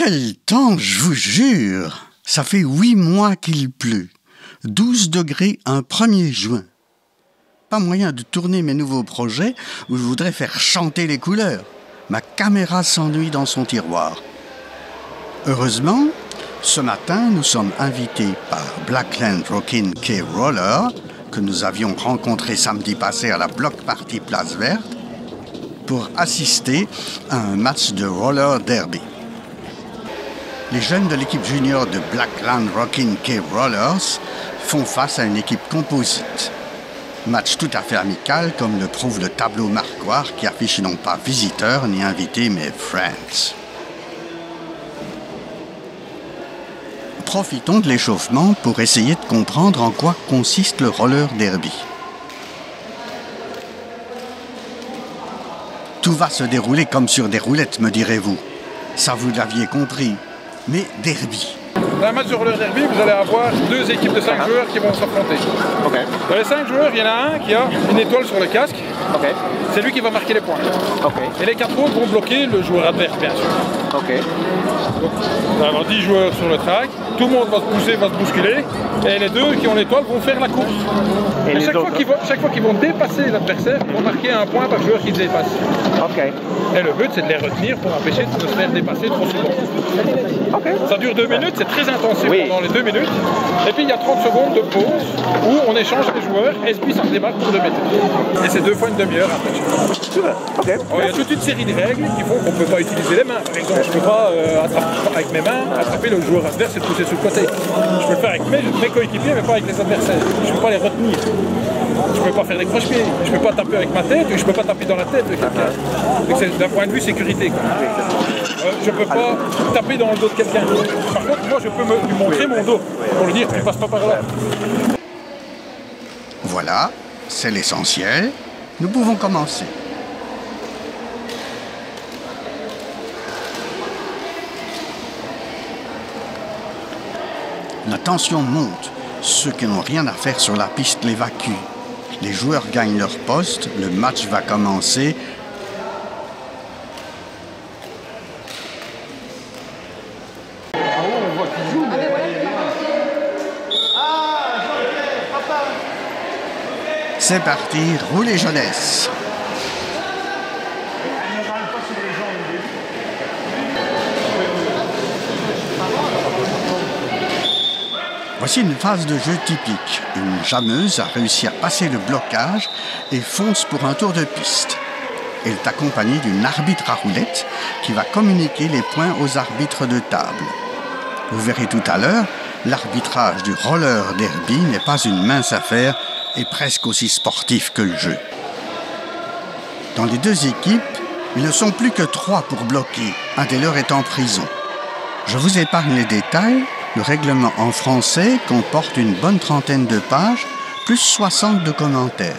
Quel temps, je vous jure! Ça fait 8 mois qu'il pleut. 12 degrés un 1er juin. Pas moyen de tourner mes nouveaux projets où je voudrais faire chanter les couleurs. Ma caméra s'ennuie dans son tiroir. Heureusement, ce matin, nous sommes invités par Blackland Rockin' K-Roller, que nous avions rencontré samedi passé à la Block Party Place Verte, pour assister à un match de roller derby. Les jeunes de l'équipe junior de Blackland Rockin' K-Rollers font face à une équipe composite. Match tout à fait amical, comme le prouve le tableau marquoire qui affiche non pas visiteurs ni invités, mais friends. Profitons de l'échauffement pour essayer de comprendre en quoi consiste le roller derby. Tout va se dérouler comme sur des roulettes, me direz-vous. Ça, vous l'aviez compris. Mais derby. Dans un match de roller derby, vous allez avoir 2 équipes de 5 joueurs qui vont s'affronter. Okay. Dans les 5 joueurs, il y en a un qui a une étoile sur le casque. Okay. C'est lui qui va marquer les points. Okay. Et les 4 autres vont bloquer le joueur adverse, bien sûr. Okay. Donc, on va avoir 10 joueurs sur le track. Tout le monde va se pousser, va se bousculer. Et les 2 qui ont l'étoile vont faire la course. Et chaque fois qu'ils vont dépasser l'adversaire, ils vont marquer un point par joueur qu'ils dépassent. Okay. Et le but, c'est de les retenir pour empêcher de se faire dépasser trop souvent. Okay. Ça dure 2 minutes, c'est très intensif pendant les 2 minutes. Et puis il y a 30 secondes de pause où on échange les joueurs et puis ça redémarre pour 2 minutes. Et c'est 2 fois une demi-heure après. Okay. Alors, il y a toute une série de règles qui font qu'on ne peut pas utiliser les mains. Par exemple, je ne peux pas avec mes mains attraper le joueur adverse et le pousser sur le côté. Je peux le faire avec mes coéquipiers mais pas avec les adversaires. Je ne peux pas les retenir. Je ne peux pas faire des croche-pieds. Je ne peux pas taper avec ma tête ou je ne peux pas taper dans la tête de quelqu'un. Donc c'est d'un point de vue sécurité. Je ne peux pas taper dans le dos de quelqu'un. Par contre, moi, je peux lui montrer mon dos pour lui dire tu ne passes pas par là. Voilà, c'est l'essentiel. Nous pouvons commencer. La tension monte. Ceux qui n'ont rien à faire sur la piste l'évacuent. Les joueurs gagnent leur poste, le match va commencer. C'est parti, roulez jeunesse. Voici une phase de jeu typique. Une jammeuse a réussi à passer le blocage et fonce pour un tour de piste. Elle est accompagnée d'une arbitre à roulette qui va communiquer les points aux arbitres de table. Vous verrez tout à l'heure, l'arbitrage du roller derby n'est pas une mince affaire et presque aussi sportif que le jeu. Dans les 2 équipes, ils ne sont plus que 3 pour bloquer, un des leurs est en prison. Je vous épargne les détails. Le règlement en français comporte une bonne trentaine de pages, plus 60 de commentaires.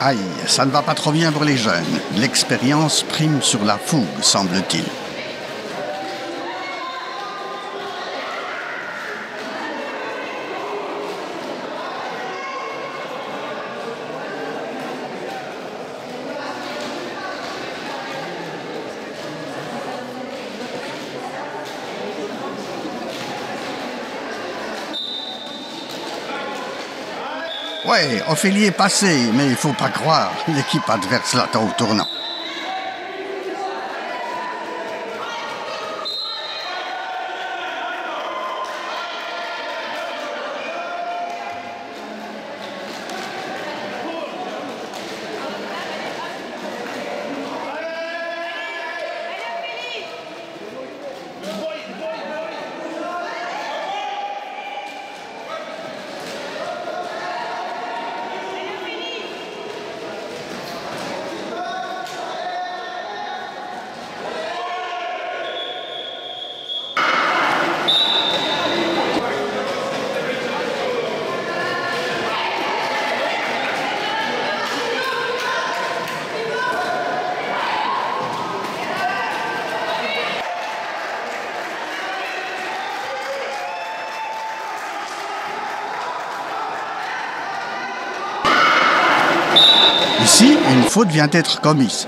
Aïe, ça ne va pas trop bien pour les jeunes. L'expérience prime sur la fougue, semble-t-il. Ouais, Ophélie est passé, mais il faut pas croire, l'équipe adverse l'attend au tournant. Ici, une faute vient d'être commise.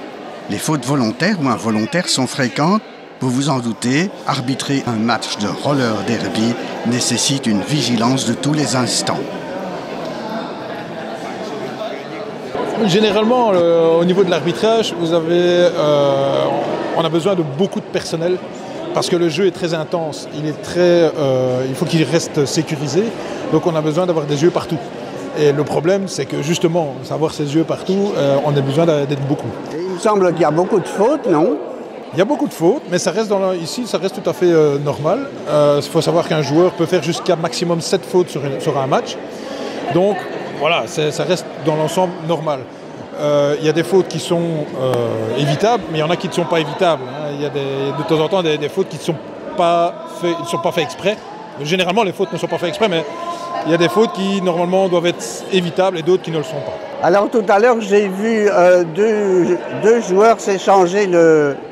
Les fautes volontaires ou involontaires sont fréquentes. Vous vous en doutez, arbitrer un match de roller derby nécessite une vigilance de tous les instants. Généralement, au niveau de l'arbitrage, on a besoin de beaucoup de personnel parce que le jeu est très intense. Il faut qu'il reste sécurisé, donc on a besoin d'avoir des yeux partout. Et le problème, c'est que justement, savoir ses yeux partout, on a besoin d'être beaucoup. Et il me semble qu'il y a beaucoup de fautes, non? Il y a beaucoup de fautes, mais ici, ça reste tout à fait normal. Il faut savoir qu'un joueur peut faire jusqu'à maximum 7 fautes sur un match. Donc, voilà, ça reste dans l'ensemble normal. Il y a des fautes qui sont évitables, mais il y en a qui ne sont pas évitables. Il y a de temps en temps des fautes qui ne sont pas faites exprès. Généralement, les fautes ne sont pas faites exprès, mais il y a des fautes qui, normalement, doivent être évitables et d'autres qui ne le sont pas. Alors, tout à l'heure, j'ai vu deux joueurs s'échanger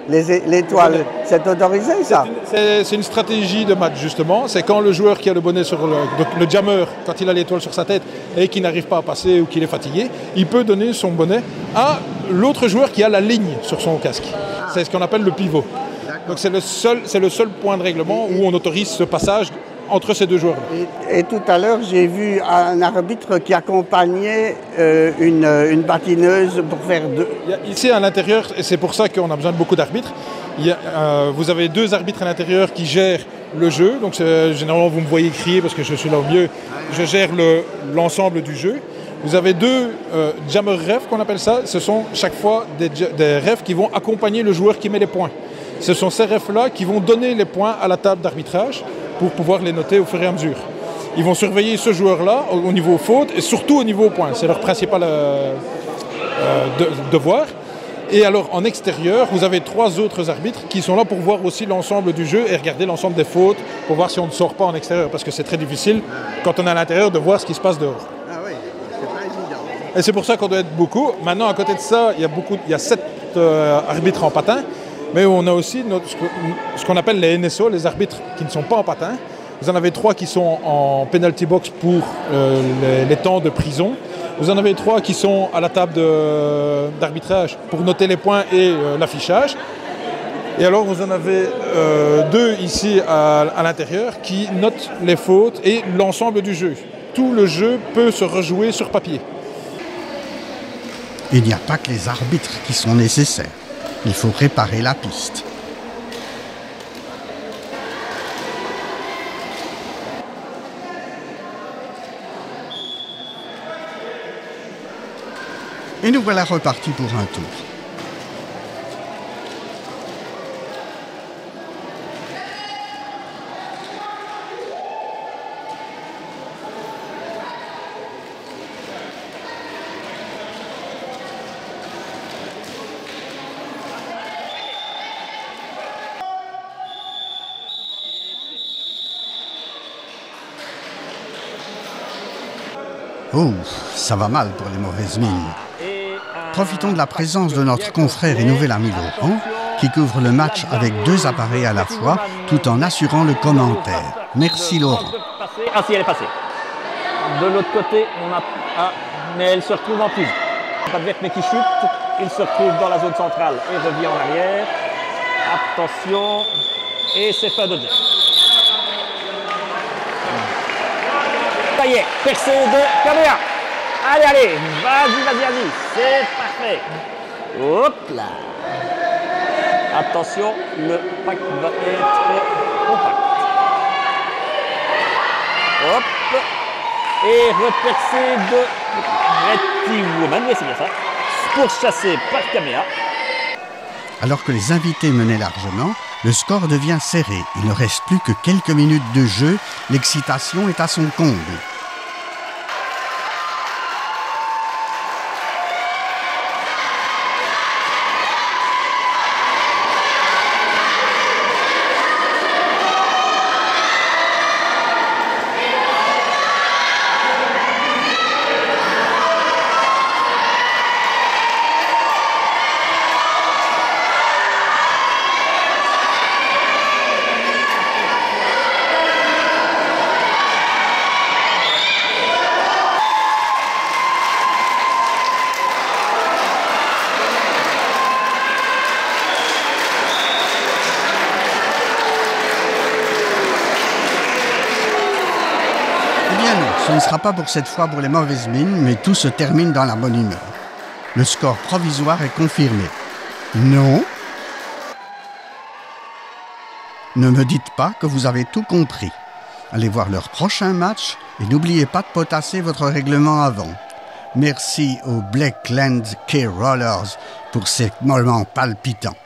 l'étoile. C'est autorisé, ça? C'est une stratégie de match, justement. C'est quand le joueur qui a le bonnet sur le jammer, quand il a l'étoile sur sa tête et qui n'arrive pas à passer ou qu'il est fatigué, il peut donner son bonnet à l'autre joueur qui a la ligne sur son casque. C'est ce qu'on appelle le pivot. Donc c'est le seul point de règlement où on autorise ce passage entre ces deux joueurs. Et tout à l'heure, j'ai vu un arbitre qui accompagnait une patineuse pour faire deux. Ici à l'intérieur, et c'est pour ça qu'on a besoin de beaucoup d'arbitres, vous avez 2 arbitres à l'intérieur qui gèrent le jeu. Donc généralement, vous me voyez crier parce que je suis là au milieu. Je gère l'ensemble du jeu. Vous avez 2 jammer refs qu'on appelle ça. Ce sont chaque fois des refs qui vont accompagner le joueur qui met les points. Ce sont ces refs-là qui vont donner les points à la table d'arbitrage pour pouvoir les noter au fur et à mesure. Ils vont surveiller ce joueur-là au niveau faute et surtout au niveau points. C'est leur principal devoir. Et alors en extérieur, vous avez 3 autres arbitres qui sont là pour voir aussi l'ensemble du jeu et regarder l'ensemble des fautes pour voir si on ne sort pas en extérieur. Parce que c'est très difficile quand on est à l'intérieur de voir ce qui se passe dehors. Ah oui, c'est pas évident. Et c'est pour ça qu'on doit être beaucoup. Maintenant, à côté de ça, il y a 7 arbitres en patin. Mais on a aussi ce qu'on appelle les NSO, les arbitres qui ne sont pas en patin. Vous en avez 3 qui sont en penalty box pour les temps de prison. Vous en avez 3 qui sont à la table d'arbitrage pour noter les points et l'affichage. Et alors vous en avez 2 ici à l'intérieur qui notent les fautes et l'ensemble du jeu. Tout le jeu peut se rejouer sur papier. Il n'y a pas que les arbitres qui sont nécessaires. Il faut réparer la piste. Et nous voilà repartis pour un tour. Oh, ça va mal pour les mauvaises mines. Profitons de la présence de notre confrère et nouvel ami Laurent, qui couvre le match avec 2 appareils à la fois, tout en assurant le commentaire. Merci Laurent. Ah si, elle est passée. De l'autre côté, on a... Ah, mais elle se retrouve en prison. Pas de mais qui chute, il se retrouve dans la zone centrale et revient en arrière. Attention, et c'est fin de jeu. Ça y est, percée de Caméa. Allez, vas-y, c'est parfait. Hop là. Attention, le pack va être compact. Hop. Et repercée de Pretty Woman, oui c'est bien ça. Pourchassé par Caméa. Alors que les invités menaient largement, le score devient serré. Il ne reste plus que quelques minutes de jeu. L'excitation est à son comble. Ce ne sera pas pour cette fois pour les mauvaises mines, mais tout se termine dans la bonne humeur. Le score provisoire est confirmé. Non. Ne me dites pas que vous avez tout compris. Allez voir leur prochain match et n'oubliez pas de potasser votre règlement avant. Merci aux Blackland K-Rollers pour ces moments palpitants.